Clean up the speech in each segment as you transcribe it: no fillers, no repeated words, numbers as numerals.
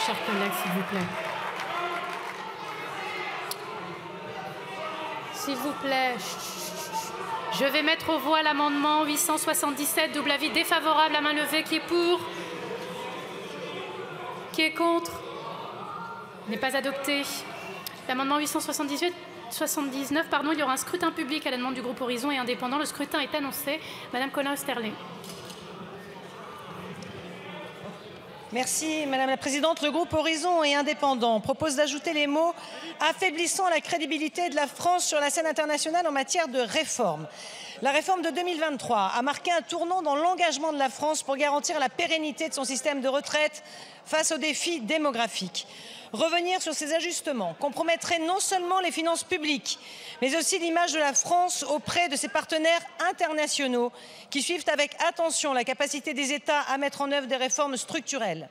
Chers collègues, s'il vous plaît. S'il vous plaît. Je vais mettre aux voix l'amendement 877. Double avis défavorable à main levée. Qui est pour? Qui est contre? Il n'est pas adopté. L'amendement 879, pardon, il y aura un scrutin public à la demande du groupe Horizon et Indépendant. Le scrutin est annoncé. Madame Colin-Oesterlé. Merci Madame la Présidente. Le groupe Horizon et Indépendant propose d'ajouter les mots « affaiblissant la crédibilité de la France sur la scène internationale en matière de réforme ». La réforme de 2023 a marqué un tournant dans l'engagement de la France pour garantir la pérennité de son système de retraite face aux défis démographiques. Revenir sur ces ajustements compromettrait non seulement les finances publiques, mais aussi l'image de la France auprès de ses partenaires internationaux qui suivent avec attention la capacité des États à mettre en œuvre des réformes structurelles.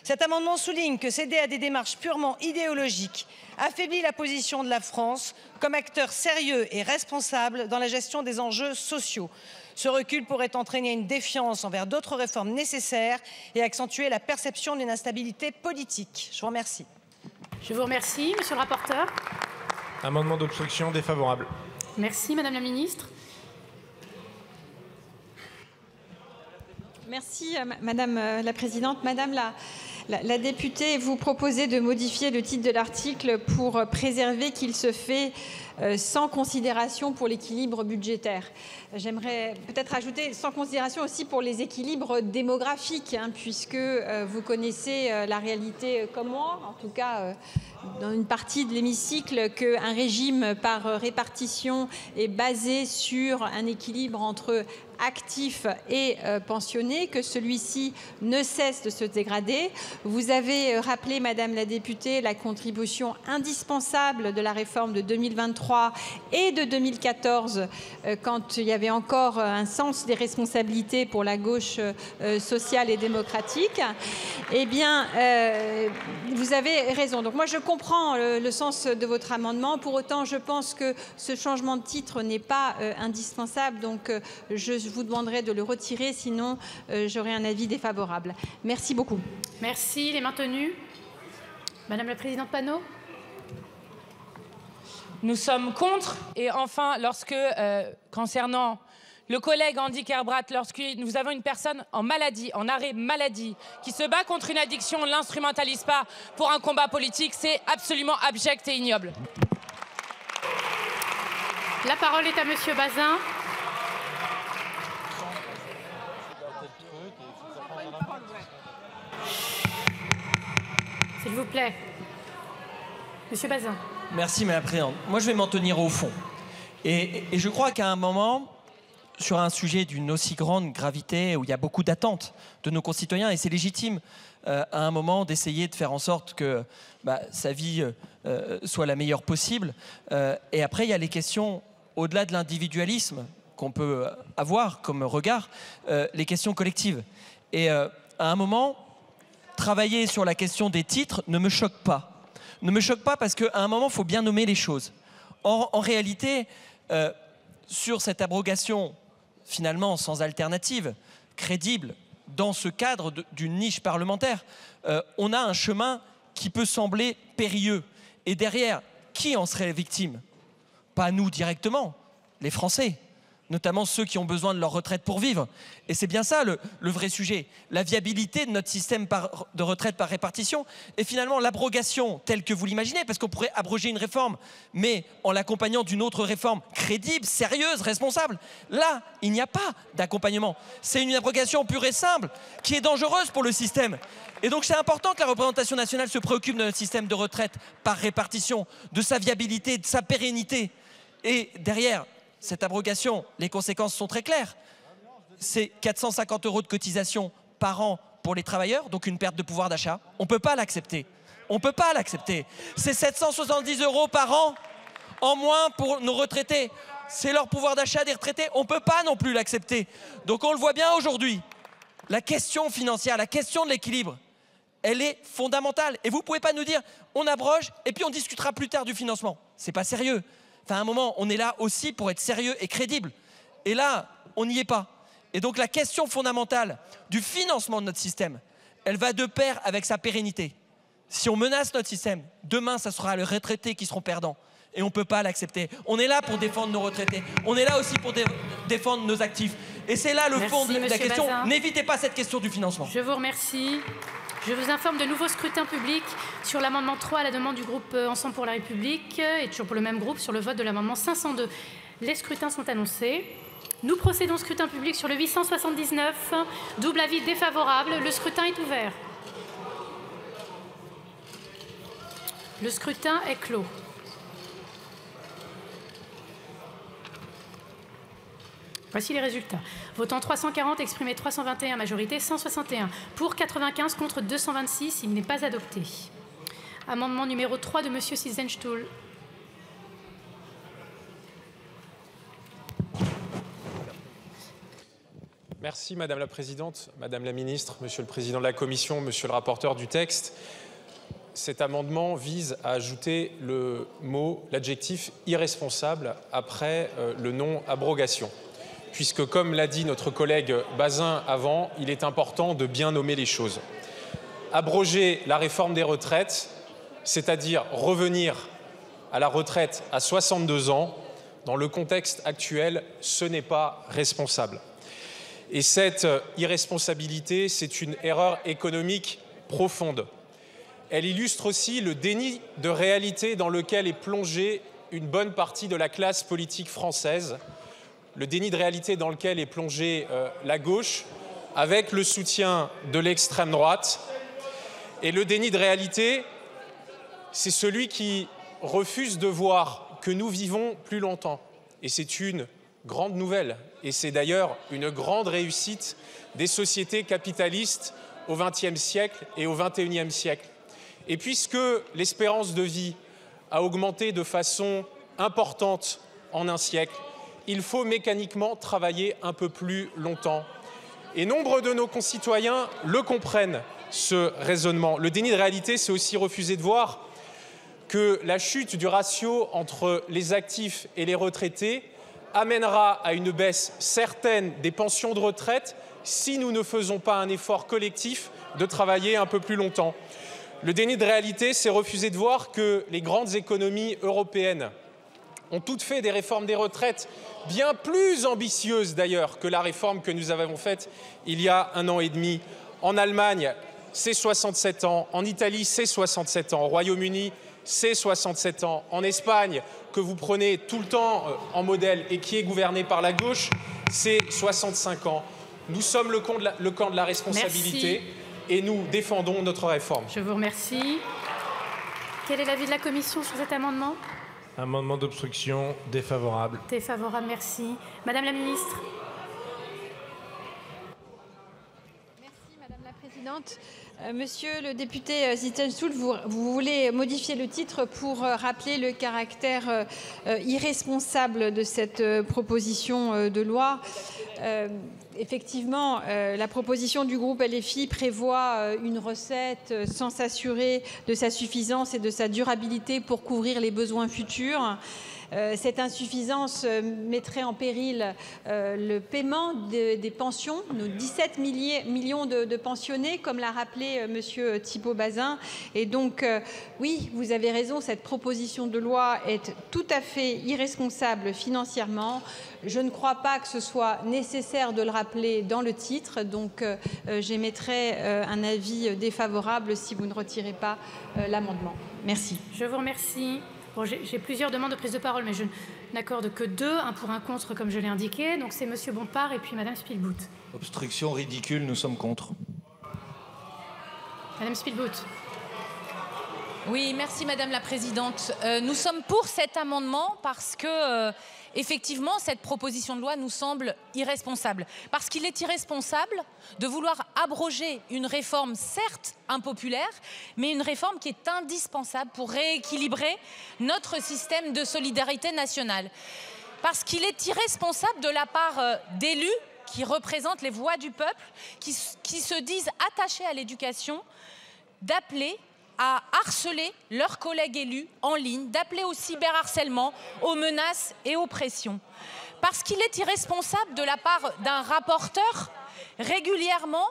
Cet amendement souligne que céder à des démarches purement idéologiques affaiblit la position de la France comme acteur sérieux et responsable dans la gestion des enjeux sociaux. Ce recul pourrait entraîner une défiance envers d'autres réformes nécessaires et accentuer la perception d'une instabilité politique. Je vous remercie. Je vous remercie. Monsieur le rapporteur. Amendement d'obstruction défavorable. Merci, Madame la Ministre. Merci, Madame la Présidente. Madame la députée, vous proposez de modifier le titre de l'article pour préserver qu'il se fait sans considération pour l'équilibre budgétaire. J'aimerais peut-être ajouter sans considération aussi pour les équilibres démographiques, puisque vous connaissez la réalité comme moi, en tout cas dans une partie de l'hémicycle, qu'un régime par répartition est basé sur un équilibre entre actifs et pensionnés, que celui-ci ne cesse de se dégrader. Vous avez rappelé, Madame la députée, la contribution indispensable de la réforme de 2023 et de 2014, quand il y avait encore un sens des responsabilités pour la gauche sociale et démocratique. Eh bien, vous avez raison. Donc moi, je comprends le sens de votre amendement. Pour autant, je pense que ce changement de titre n'est pas indispensable. Donc, je vous demanderai de le retirer, sinon j'aurai un avis défavorable. Merci beaucoup. Merci. Il est maintenu. Madame la Présidente Panot. Nous sommes contre. Et enfin, lorsque, concernant le collègue Andy Kerbrat, lorsque nous avons une personne en maladie, en arrêt maladie, qui se bat contre une addiction, on ne l'instrumentalise pas pour un combat politique, c'est absolument abject et ignoble. La parole est à Monsieur Bazin. S'il vous plaît. Monsieur Bazin. Merci, Madame la Présidente. Moi, je vais m'en tenir au fond. Et je crois qu'à un moment, sur un sujet d'une aussi grande gravité, où il y a beaucoup d'attentes de nos concitoyens, et c'est légitime à un moment d'essayer de faire en sorte que sa vie soit la meilleure possible. Et après, il y a les questions, au-delà de l'individualisme qu'on peut avoir comme regard, les questions collectives. Et à un moment, travailler sur la question des titres ne me choque pas. Ne me choque pas parce qu'à un moment, il faut bien nommer les choses. Or, en réalité, sur cette abrogation, finalement sans alternative, crédible, dans ce cadre d'une niche parlementaire, on a un chemin qui peut sembler périlleux. Et derrière, qui en serait victime? Pas nous directement, les Français, notamment ceux qui ont besoin de leur retraite pour vivre. Et c'est bien ça le vrai sujet, la viabilité de notre système de retraite par répartition et finalement l'abrogation telle que vous l'imaginez, parce qu'on pourrait abroger une réforme, mais en l'accompagnant d'une autre réforme crédible, sérieuse, responsable. Là, il n'y a pas d'accompagnement. C'est une abrogation pure et simple qui est dangereuse pour le système. Et donc c'est important que la représentation nationale se préoccupe de notre système de retraite par répartition, de sa viabilité, de sa pérennité. Et derrière cette abrogation, les conséquences sont très claires. C'est 450 € de cotisation par an pour les travailleurs, donc une perte de pouvoir d'achat. On ne peut pas l'accepter. On ne peut pas l'accepter. C'est 770 € par an en moins pour nos retraités. C'est leur pouvoir d'achat des retraités. On ne peut pas non plus l'accepter. Donc on le voit bien aujourd'hui. La question financière, la question de l'équilibre, elle est fondamentale. Et vous ne pouvez pas nous dire, on abroge et puis on discutera plus tard du financement. C'est pas sérieux. Enfin, à un moment, on est là aussi pour être sérieux et crédible. Et là, on n'y est pas. Et donc la question fondamentale du financement de notre système, elle va de pair avec sa pérennité. Si on menace notre système, demain, ça sera les retraités qui seront perdants. Et on ne peut pas l'accepter. On est là pour défendre nos retraités. On est là aussi pour défendre nos actifs. Et c'est là le fond de la question. N'évitez pas cette question du financement. Je vous remercie. Je vous informe de nouveau scrutin public sur l'amendement 3 à la demande du groupe Ensemble pour la République et toujours pour le même groupe sur le vote de l'amendement 502. Les scrutins sont annoncés. Nous procédons au scrutin public sur le 879. Double avis défavorable. Le scrutin est ouvert. Le scrutin est clos. Voici les résultats. Votant 340, exprimé 321, majorité 161. Pour 95, contre 226. Il n'est pas adopté. Amendement numéro 3 de M. Silsenstuhl. Merci Madame la Présidente, Madame la Ministre, Monsieur le Président de la Commission, Monsieur le rapporteur du texte. Cet amendement vise à ajouter l'adjectif irresponsable après le nom abrogation. Puisque, comme l'a dit notre collègue Bazin avant, il est important de bien nommer les choses. Abroger la réforme des retraites, c'est-à-dire revenir à la retraite à 62 ans, dans le contexte actuel, ce n'est pas responsable. Et cette irresponsabilité, c'est une erreur économique profonde. Elle illustre aussi le déni de réalité dans lequel est plongée une bonne partie de la classe politique française, le déni de réalité dans lequel est plongée la gauche, avec le soutien de l'extrême droite. Et le déni de réalité, c'est celui qui refuse de voir que nous vivons plus longtemps. Et c'est une grande nouvelle. Et c'est d'ailleurs une grande réussite des sociétés capitalistes au XXe siècle et au XXIe siècle. Et puisque l'espérance de vie a augmenté de façon importante en un siècle, il faut mécaniquement travailler un peu plus longtemps. Et nombre de nos concitoyens le comprennent, ce raisonnement. Le déni de réalité, c'est aussi refuser de voir que la chute du ratio entre les actifs et les retraités amènera à une baisse certaine des pensions de retraite si nous ne faisons pas un effort collectif de travailler un peu plus longtemps. Le déni de réalité, c'est refuser de voir que les grandes économies européennes ont toutes fait des réformes des retraites bien plus ambitieuses d'ailleurs que la réforme que nous avons faite il y a 1 an et demi. En Allemagne, c'est 67 ans. En Italie, c'est 67 ans. Au Royaume-Uni, c'est 67 ans. En Espagne, que vous prenez tout le temps en modèle et qui est gouverné par la gauche, c'est 65 ans. Nous sommes le camp de la responsabilité. Merci. Et nous défendons notre réforme. Je vous remercie. Quel est l'avis de la Commission sur cet amendement? Amendement d'obstruction défavorable. Défavorable, merci. Madame la Ministre. Merci Madame la Présidente. Monsieur le député Silsenstuhl, vous voulez modifier le titre pour rappeler le caractère irresponsable de cette proposition de loi. Effectivement, la proposition du groupe LFI prévoit une recette sans s'assurer de sa suffisance et de sa durabilité pour couvrir les besoins futurs. Cette insuffisance mettrait en péril le paiement des pensions, nos 17 millions de pensionnés, comme l'a rappelé monsieur Thibault Bazin. Et donc, oui, vous avez raison, cette proposition de loi est tout à fait irresponsable financièrement. Je ne crois pas que ce soit nécessaire de le rappeler dans le titre, donc j'émettrai un avis défavorable si vous ne retirez pas l'amendement. Merci. Je vous remercie. Bon, j'ai plusieurs demandes de prise de parole, mais je n'accorde que 2, un pour un contre, comme je l'ai indiqué. Donc c'est monsieur Bompard et puis madame Spielbout. Obstruction ridicule, nous sommes contre. Madame Spielbout. Oui, merci Madame la Présidente. Nous sommes pour cet amendement parce que, effectivement, cette proposition de loi nous semble irresponsable. Parce qu'il est irresponsable de vouloir abroger une réforme, certes impopulaire, mais une réforme qui est indispensable pour rééquilibrer notre système de solidarité nationale. Parce qu'il est irresponsable de la part d'élus qui représentent les voix du peuple, qui se disent attachés à l'éducation, d'appeler à harceler leurs collègues élus en ligne, d'appeler au cyberharcèlement, aux menaces et aux pressions. Parce qu'il est irresponsable de la part d'un rapporteur régulièrement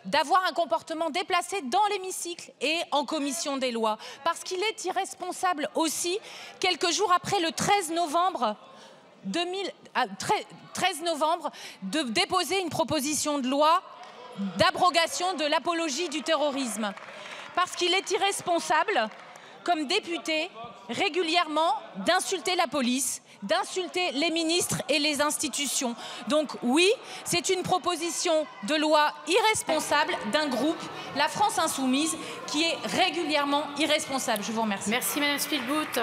d'avoir un comportement déplacé dans l'hémicycle et en commission des lois. Parce qu'il est irresponsable aussi, quelques jours après le 13 novembre, de déposer une proposition de loi d'abrogation de l'apologie du terrorisme. Parce qu'il est irresponsable, comme député, régulièrement d'insulter la police, d'insulter les ministres et les institutions. Donc oui, c'est une proposition de loi irresponsable d'un groupe, la France Insoumise, qui est régulièrement irresponsable. Je vous remercie. Merci Madame Spielbout.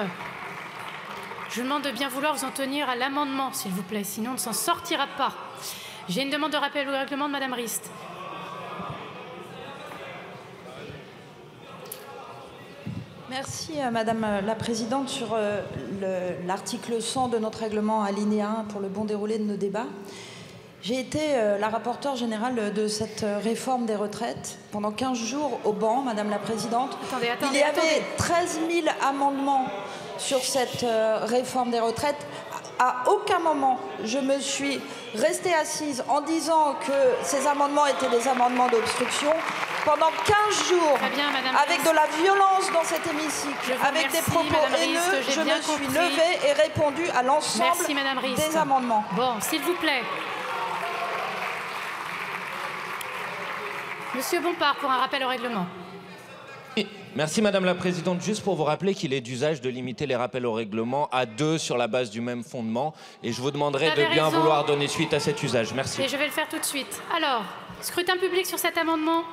Je vous demande de bien vouloir vous en tenir à l'amendement, s'il vous plaît, sinon on ne s'en sortira pas. J'ai une demande de rappel au règlement de Madame Rist. Merci Madame la Présidente. Sur l'article 100 de notre règlement alinéa 1 pour le bon déroulé de nos débats, j'ai été la rapporteure générale de cette réforme des retraites pendant 15 jours au banc, Madame la Présidente. Il y avait 13 000 amendements sur cette réforme des retraites. À aucun moment je me suis restée assise en disant que ces amendements étaient des amendements d'obstruction. Pendant 15 jours, bien, avec de la violence dans cet hémicycle, avec des propos haineux, je me suis levée et répondu à l'ensemble des amendements. Bon, s'il vous plaît. Monsieur Bompard, pour un rappel au règlement. Merci Madame la Présidente. Juste pour vous rappeler qu'il est d'usage de limiter les rappels au règlement à 2 sur la base du même fondement. Et je vous demanderai de bien vouloir donner suite à cet usage. Merci. Et je vais le faire tout de suite. Alors, scrutin public sur cet amendement.